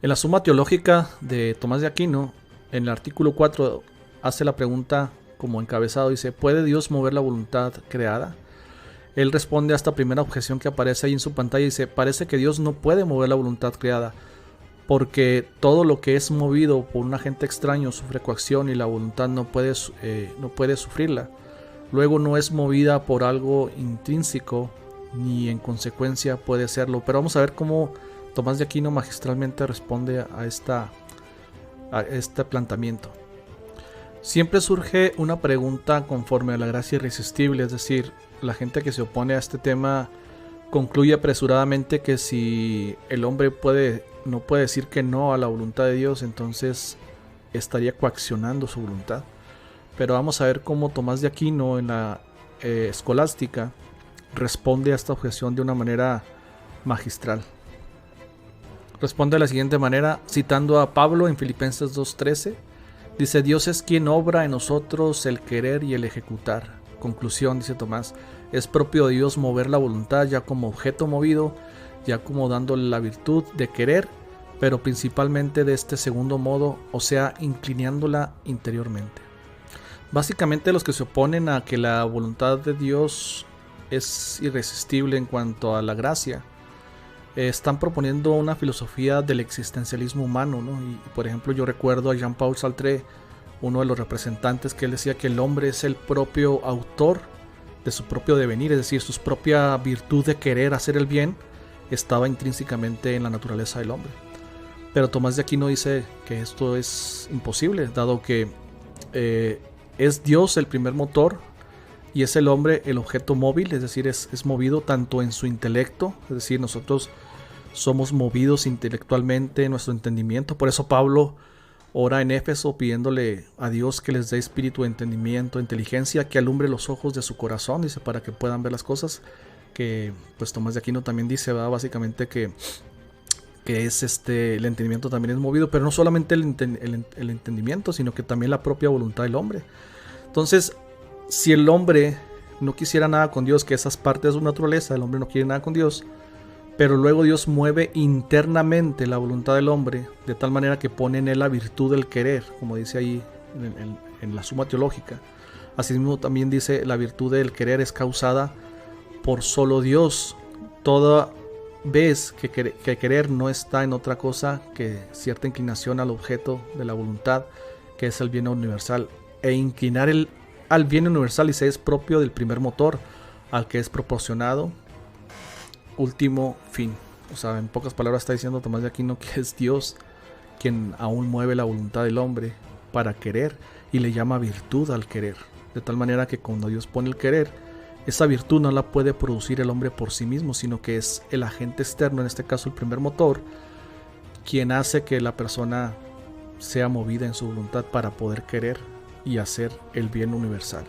En la Suma Teológica de Tomás de Aquino, en el artículo 4, hace la pregunta como encabezado, dice: ¿puede Dios mover la voluntad creada? Él responde a esta primera objeción que aparece ahí en su pantalla y dice: parece que Dios no puede mover la voluntad creada, porque todo lo que es movido por un agente extraño sufre coacción y la voluntad no puede sufrirla. Luego no es movida por algo intrínseco, ni en consecuencia puede serlo. Pero vamos a ver cómo Tomás de Aquino magistralmente responde a este planteamiento. Siempre surge una pregunta conforme a la gracia irresistible, es decir, la gente que se opone a este tema concluye apresuradamente que si el hombre no puede decir que no a la voluntad de Dios, entonces estaría coaccionando su voluntad. Pero vamos a ver cómo Tomás de Aquino en la escolástica responde a esta objeción de una manera magistral. Responde de la siguiente manera, citando a Pablo en Filipenses 2:13. Dice: Dios es quien obra en nosotros el querer y el ejecutar. Conclusión, dice Tomás: es propio de Dios mover la voluntad ya como objeto movido, ya como dándole la virtud de querer, pero principalmente de este segundo modo, o sea, inclinándola interiormente. Básicamente los que se oponen a que la voluntad de Dios es irresistible en cuanto a la gracia, están proponiendo una filosofía del existencialismo humano, ¿no? Y por ejemplo, yo recuerdo a Jean-Paul Sartre, uno de los representantes, que él decía que el hombre es el propio autor de su propio devenir, es decir, su propia virtud de querer hacer el bien estaba intrínsecamente en la naturaleza del hombre. Pero Tomás de Aquino dice que esto es imposible, dado que es Dios el primer motor y es el hombre el objeto móvil, es decir, es movido tanto en su intelecto, es decir, nosotros somos movidos intelectualmente en nuestro entendimiento. Por eso Pablo ora en Éfeso pidiéndole a Dios que les dé espíritu de entendimiento, inteligencia, que alumbre los ojos de su corazón, dice, para que puedan ver las cosas. Que pues Tomás de Aquino también dice, ¿verdad? Básicamente que es el entendimiento también es movido, pero no solamente el entendimiento, sino que también la propia voluntad del hombre. Entonces, si el hombre no quisiera nada con Dios, que esas partes de su naturaleza, el hombre no quiere nada con Dios, pero luego Dios mueve internamente la voluntad del hombre, de tal manera que pone en él la virtud del querer, como dice ahí en la Suma Teológica. Asimismo también dice, la virtud del querer es causada por solo Dios. Toda vez que querer no está en otra cosa que cierta inclinación al objeto de la voluntad, que es el bien universal. E inclinar al bien universal, y se es propio del primer motor, al que es proporcionado último fin. O sea, en pocas palabras está diciendo Tomás de Aquino que es Dios quien aún mueve la voluntad del hombre para querer, y le llama virtud al querer, de tal manera que cuando Dios pone el querer, esa virtud no la puede producir el hombre por sí mismo, sino que es el agente externo, en este caso el primer motor, quien hace que la persona sea movida en su voluntad para poder querer y hacer el bien universal.